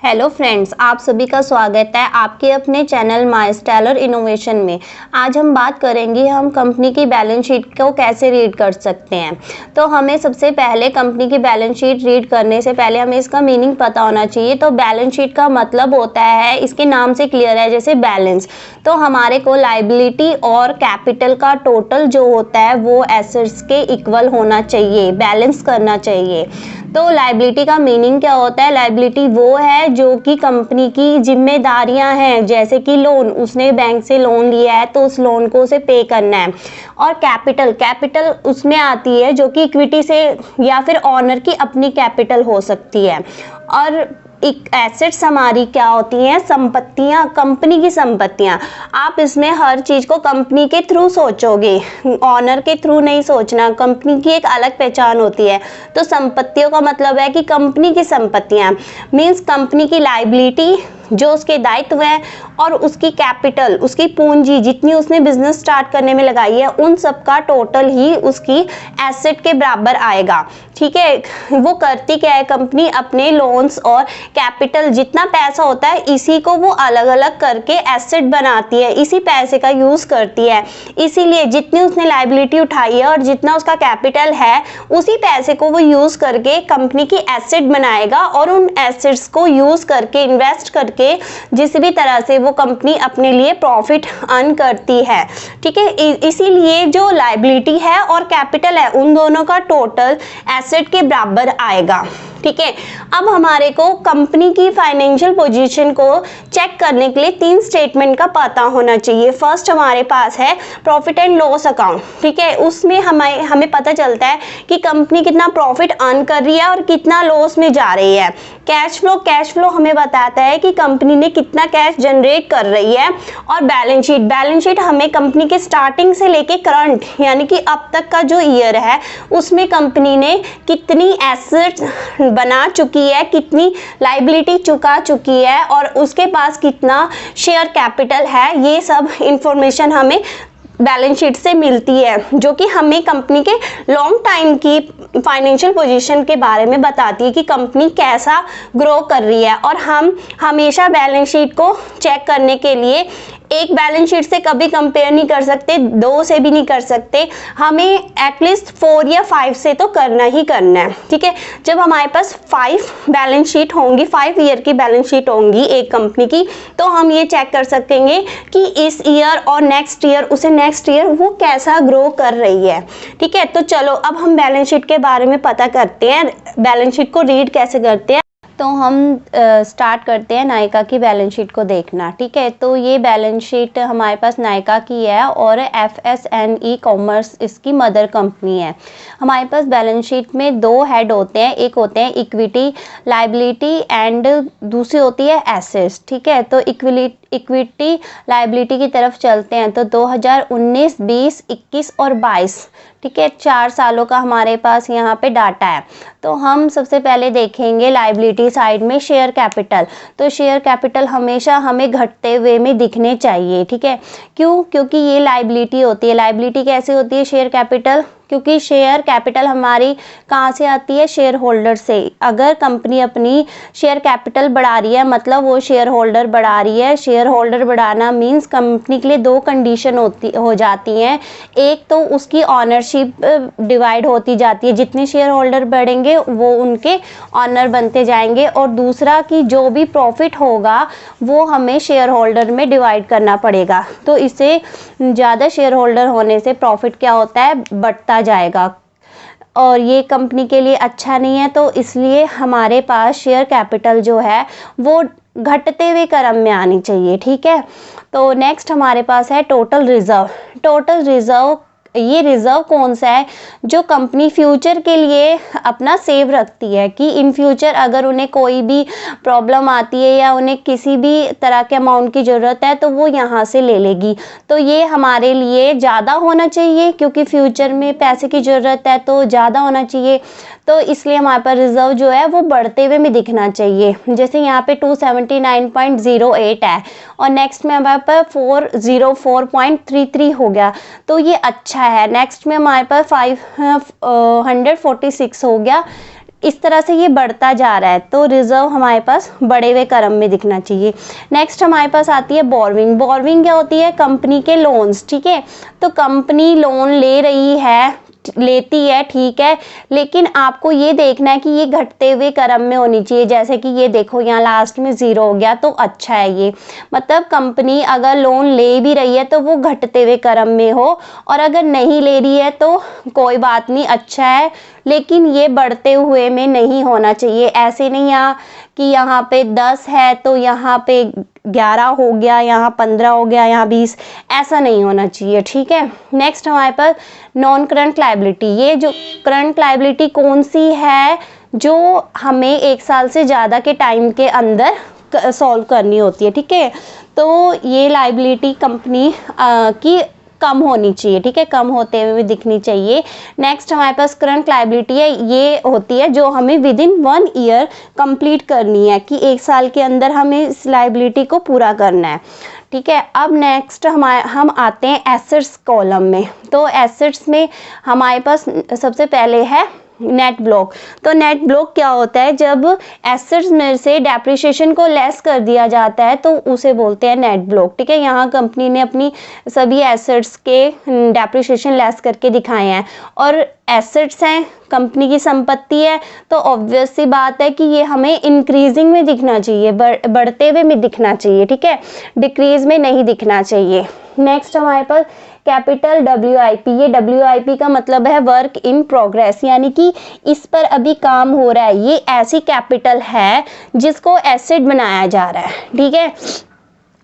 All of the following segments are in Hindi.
हेलो फ्रेंड्स, आप सभी का स्वागत है आपके अपने चैनल माय स्टेलर इनोवेशन में। आज हम बात करेंगे हम कंपनी की बैलेंस शीट को कैसे रीड कर सकते हैं। तो हमें सबसे पहले कंपनी की बैलेंस शीट रीड करने से पहले हमें इसका मीनिंग पता होना चाहिए। तो बैलेंस शीट का मतलब होता है, इसके नाम से क्लियर है, जैसे बैलेंस। तो हमारे को लायबिलिटी और कैपिटल का टोटल जो होता है वो एसेट्स के इक्वल होना चाहिए, बैलेंस करना चाहिए। तो लायबिलिटी का मीनिंग क्या होता है? लायबिलिटी वो है जो कि कंपनी की जिम्मेदारियां हैं, जैसे कि लोन, उसने बैंक से लोन लिया है तो उस लोन को उसे पे करना है। और कैपिटल, कैपिटल उसमें आती है जो कि इक्विटी से या फिर ऑनर की अपनी कैपिटल हो सकती है। और एक एसेट्स हमारी क्या होती हैं? संपत्तियां, कंपनी की संपत्तियां। आप इसमें हर चीज को कंपनी के थ्रू सोचोगे, ऑनर के थ्रू नहीं सोचना। कंपनी की एक अलग पहचान होती है। तो संपत्तियों का मतलब है कि कंपनी की संपत्तियां मींस कंपनी की लायबिलिटी जो उसके दायित्व है, और उसकी कैपिटल, उसकी पूंजी जितनी उसने बिजनेस स्टार्ट करने में लगाई है, उन सब का टोटल ही उसकी एसेट के बराबर आएगा। ठीक है। वो करती क्या है कंपनी? अपने लोन्स और कैपिटल जितना पैसा होता है इसी को वो अलग अलग करके एसेट बनाती है, इसी पैसे का यूज करती है। इसीलिए जितनी उसने लायबिलिटी उठाई है और जितना उसका कैपिटल है, उसी पैसे को वो यूज करके कंपनी की एसेट बनाएगा, और उन एसेट्स को यूज करके, इन्वेस्ट करके जिस भी तरह से वो कंपनी अपने लिए प्रॉफिट अर्न करती है। ठीक है। इसीलिए जो लायबिलिटी है और कैपिटल है, उन दोनों का टोटल एसेट के बराबर आएगा। ठीक है। अब हमारे को कंपनी की फाइनेंशियल पोजीशन को चेक करने के लिए 3 स्टेटमेंट का पता होना चाहिए। फर्स्ट हमारे पास है प्रॉफिट एंड लॉस अकाउंट। ठीक है। उसमें हमें पता चलता है कि कंपनी कितना प्रॉफिट अर्न कर रही है और कितना लॉस में जा रही है। कैश फ्लो हमें बताता है कि कंपनी ने कितना कैश जनरेट कर रही है। और बैलेंस शीट हमें कंपनी के स्टार्टिंग से लेके करंट, यानी कि अब तक का जो ईयर है, उसमें कंपनी ने कितनी एसेट्स बना चुकी है, कितनी लायबिलिटी चुका चुकी है, और उसके पास कितना शेयर कैपिटल है, ये सब इंफॉर्मेशन हमें बैलेंस शीट से मिलती है, जो कि हमें कंपनी के लॉन्ग टाइम की फाइनेंशियल पोजीशन के बारे में बताती है कि कंपनी कैसा ग्रो कर रही है। और हम हमेशा बैलेंस शीट को चेक करने के लिए एक बैलेंस शीट से कभी कंपेयर नहीं कर सकते, 2 से भी नहीं कर सकते, हमें एटलीस्ट 4 या 5 से तो करना ही करना है। ठीक है। जब हमारे पास 5 बैलेंस शीट होंगी, 5 ईयर की बैलेंस शीट होंगी एक कंपनी की, तो हम ये चेक कर सकेंगे कि इस ईयर और नेक्स्ट ईयर, उसे नेक्स्ट ईयर वो कैसा ग्रो कर रही है। ठीक है। तो चलो अब हम बैलेंस शीट के बारे में पता करते हैं, बैलेंस शीट को रीड कैसे करते हैं। तो हम स्टार्ट करते हैं नायका की बैलेंस शीट को देखना। ठीक है। तो ये बैलेंस शीट हमारे पास नायका की है, और FSNE कॉमर्स इसकी मदर कंपनी है। हमारे पास बैलेंस शीट में 2 हेड होते हैं, एक होते हैं इक्विटी लायबिलिटी एंड दूसरी होती है एसेट्स। ठीक है। तो इक्विटी लायबिलिटी की तरफ चलते हैं। तो 2019, 20, 21 और 22, ठीक है, 4 सालों का हमारे पास यहाँ पे डाटा है। तो हम सबसे पहले देखेंगे लायबिलिटी साइड में शेयर कैपिटल। तो शेयर कैपिटल हमेशा हमें घटते हुए में दिखने चाहिए। ठीक है। क्यों? क्योंकि ये लायबिलिटी होती है। लायबिलिटी कैसे होती है शेयर कैपिटल? क्योंकि शेयर कैपिटल हमारी कहाँ से आती है? शेयर होल्डर से। अगर कंपनी अपनी शेयर कैपिटल बढ़ा रही है, मतलब वो शेयर होल्डर बढ़ा रही है। शेयर होल्डर बढ़ाना मीन्स कंपनी के लिए 2 कंडीशन हो जाती हैं। एक तो उसकी ऑनरशिप डिवाइड होती जाती है, जितने शेयर होल्डर बढ़ेंगे वो उनके ऑनर बनते जाएंगे, और दूसरा कि जो भी प्रॉफिट होगा वो हमें शेयर होल्डर में डिवाइड करना पड़ेगा। तो इससे ज़्यादा शेयर होल्डर होने से प्रॉफिट क्या होता है? बढ़ता जाएगा, और ये कंपनी के लिए अच्छा नहीं है। तो इसलिए हमारे पास शेयर कैपिटल जो है वो घटते हुए क्रम में आनी चाहिए। ठीक है। तो नेक्स्ट हमारे पास है टोटल रिजर्व। टोटल रिजर्व, ये रिजर्व कौन सा है? जो कंपनी फ्यूचर के लिए अपना सेव रखती है, कि इन फ्यूचर अगर उन्हें कोई भी प्रॉब्लम आती है या उन्हें किसी भी तरह के अमाउंट की ज़रूरत है तो वो यहाँ से ले लेगी। तो ये हमारे लिए ज़्यादा होना चाहिए, क्योंकि फ्यूचर में पैसे की ज़रूरत है तो ज़्यादा होना चाहिए। तो इसलिए हमारे पास रिजर्व जो है वो बढ़ते हुए में दिखना चाहिए। जैसे यहाँ पे 279.08 है, और नेक्स्ट में हमारे पास 404.33 हो गया, तो ये अच्छा है। नेक्स्ट में हमारे पास 546 हो गया, इस तरह से ये बढ़ता जा रहा है, तो रिजर्व हमारे पास बढ़े हुए क्रम में दिखना चाहिए। नेक्स्ट हमारे पास आती है बोरविंग। बोरविंग क्या होती है? कंपनी के लोन्स, ठीक है। तो कंपनी लोन ले रही है, लेती है, ठीक है, लेकिन आपको ये देखना है कि ये घटते हुए क्रम में होनी चाहिए। जैसे कि ये देखो यहाँ लास्ट में 0 हो गया, तो अच्छा है ये, मतलब कंपनी अगर लोन ले भी रही है तो वो घटते हुए क्रम में हो, और अगर नहीं ले रही है तो कोई बात नहीं, अच्छा है, लेकिन ये बढ़ते हुए में नहीं होना चाहिए। ऐसे नहीं कि यहाँ पे 10 है तो यहाँ पे 11 हो गया, यहाँ 15 हो गया, यहाँ 20, ऐसा नहीं होना चाहिए, ठीक है। नेक्स्ट हमारे पास नॉन करंट लायबिलिटी। ये जो करंट लायबिलिटी कौन सी है? जो हमें 1 साल से ज़्यादा के टाइम के अंदर सॉल्व करनी होती है, ठीक है। तो ये लायबिलिटी कंपनी की कम होनी चाहिए, ठीक है, कम होते हुए भी दिखनी चाहिए। नेक्स्ट हमारे पास करंट लायबिलिटी है, ये होती है जो हमें विद इन 1 ईयर कंप्लीट करनी है, कि 1 साल के अंदर हमें इस लायबिलिटी को पूरा करना है, ठीक है। अब नेक्स्ट हम आते हैं एसेट्स कॉलम में। तो एसेट्स में हमारे पास सबसे पहले है नेट ब्लॉक। तो नेट ब्लॉक क्या होता है? जब एसेट्स में से डेप्रिसिएशन को लेस कर दिया जाता है तो उसे बोलते हैं नेट ब्लॉक, ठीक है। यहाँ कंपनी ने अपनी सभी एसेट्स के डेप्रिसिएशन लेस करके दिखाए हैं, और एसेट्स हैं, कंपनी की संपत्ति है, तो ऑब्वियस सी बात है कि ये हमें इंक्रीजिंग में दिखना चाहिए, बढ़ते हुए में दिखना चाहिए, ठीक है, डिक्रीज में नहीं दिखना चाहिए। नेक्स्ट हमारे पास कैपिटल WIP। ये WIP का मतलब है वर्क इन प्रोग्रेस, यानी कि इस पर अभी काम हो रहा है। ये ऐसी कैपिटल है जिसको एसेट बनाया जा रहा है, ठीक है।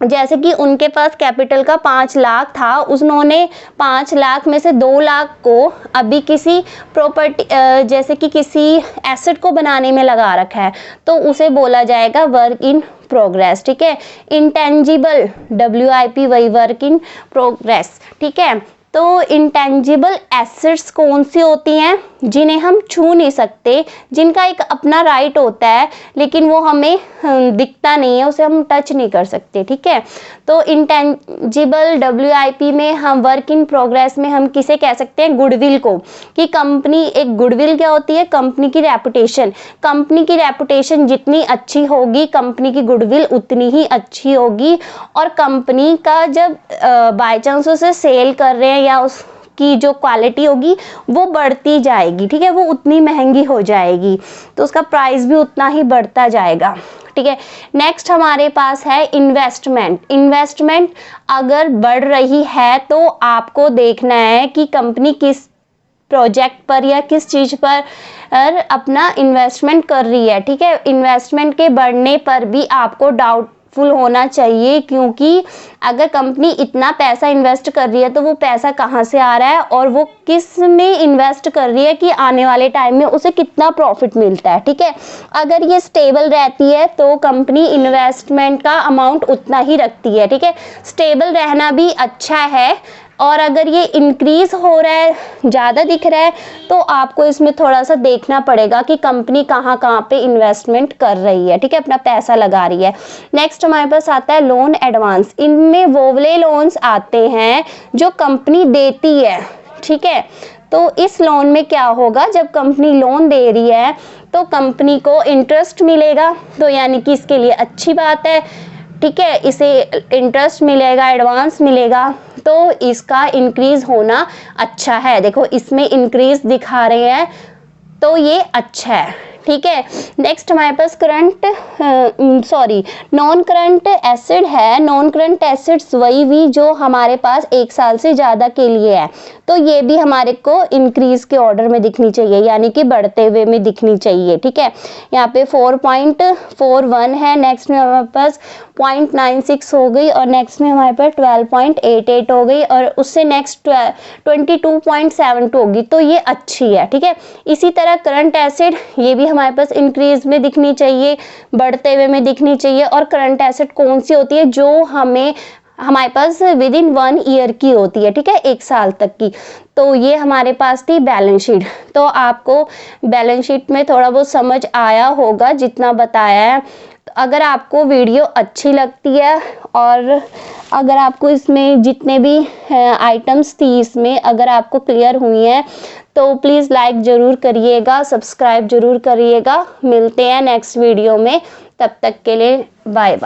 जैसे कि उनके पास कैपिटल का 5 लाख था, उन्होंने 5 लाख में से 2 लाख को अभी किसी प्रॉपर्टी जैसे कि किसी एसेट को बनाने में लगा रखा है, तो उसे बोला जाएगा वर्क इन प्रोग्रेस, ठीक है। इंटेंजिबल WIP वही वर्क इन प्रोग्रेस, ठीक है। तो इंटेंजिबल एसेट्स कौन सी होती हैं? जिन्हें हम छू नहीं सकते, जिनका एक अपना राइट होता है लेकिन वो हमें दिखता नहीं है, उसे हम टच नहीं कर सकते, ठीक है। तो इंटेंजिबल WIP में हम वर्क इन प्रोग्रेस में हम किसे कह सकते हैं? गुडविल को, कि कंपनी एक गुडविल क्या होती है? कंपनी की रेपुटेशन। कंपनी की रेपुटेशन जितनी अच्छी होगी, कंपनी की गुडविल उतनी ही अच्छी होगी, और कंपनी का जब बाय चांस उसे सेल कर रहे हैं या उसकी जो क्वालिटी होगी वो बढ़ती जाएगी, ठीक है, वो उतनी महंगी हो जाएगी, तो उसका प्राइस भी उतना ही बढ़ता जाएगा, ठीक है। नेक्स्ट हमारे पास है इन्वेस्टमेंट। इन्वेस्टमेंट अगर बढ़ रही है तो आपको देखना है कि कंपनी किस प्रोजेक्ट पर या किस चीज़ पर अपना इन्वेस्टमेंट कर रही है, ठीक है। इन्वेस्टमेंट के बढ़ने पर भी आपको डाउटफुल होना चाहिए, क्योंकि अगर कंपनी इतना पैसा इन्वेस्ट कर रही है तो वो पैसा कहाँ से आ रहा है और वो किस में इन्वेस्ट कर रही है कि आने वाले टाइम में उसे कितना प्रॉफिट मिलता है, ठीक है। अगर ये स्टेबल रहती है तो कंपनी इन्वेस्टमेंट का अमाउंट उतना ही रखती है, ठीक है। स्टेबल रहना भी अच्छा है, और अगर ये इंक्रीज हो रहा है, ज़्यादा दिख रहा है, तो आपको इसमें थोड़ा सा देखना पड़ेगा कि कंपनी कहाँ कहाँ पे इन्वेस्टमेंट कर रही है, ठीक है, अपना पैसा लगा रही है। नेक्स्ट हमारे पास आता है लोन एडवांस। इनमें वो वाले लोन्स आते हैं जो कंपनी देती है, ठीक है। तो इस लोन में क्या होगा? जब कंपनी लोन दे रही है तो कंपनी को इंटरेस्ट मिलेगा, तो यानी कि इसके लिए अच्छी बात है, ठीक है, इसे इंटरेस्ट मिलेगा, एडवांस मिलेगा, तो इसका इंक्रीज होना अच्छा है। देखो इसमें इंक्रीज दिखा रहे हैं, तो ये अच्छा है, ठीक है। नेक्स्ट हमारे पास नॉन करंट एसेट है। नॉन करंट एसेट्स वही भी जो हमारे पास 1 साल से ज़्यादा के लिए है, तो ये भी हमारे को इंक्रीज के ऑर्डर में दिखनी चाहिए, यानी कि बढ़ते हुए में दिखनी चाहिए, ठीक है। यहाँ पे 4.41 है, नेक्स्ट में हमारे पास 0.96 हो गई, और नेक्स्ट में हमारे पास 12.88 हो गई, और उससे नेक्स्ट 22.72 होगी, तो ये अच्छी है, ठीक है। इसी तरह करंट एसेट ये भी हमारे पास इंक्रीज में दिखनी चाहिए, बढ़ते हुए में दिखनी चाहिए। और करंट एसेट कौन सी होती है? जो हमारे पास विद इन 1 ईयर की होती है, ठीक है, 1 साल तक की। तो ये हमारे पास थी बैलेंस शीट। तो आपको बैलेंस शीट में थोड़ा बहुत समझ आया होगा जितना बताया है। अगर आपको वीडियो अच्छी लगती है और अगर आपको इसमें जितने भी आइटम्स थी इसमें अगर आपको क्लियर हुई हैं तो प्लीज़ लाइक ज़रूर करिएगा, सब्सक्राइब ज़रूर करिएगा। मिलते हैं नेक्स्ट वीडियो में, तब तक के लिए बाय बाय।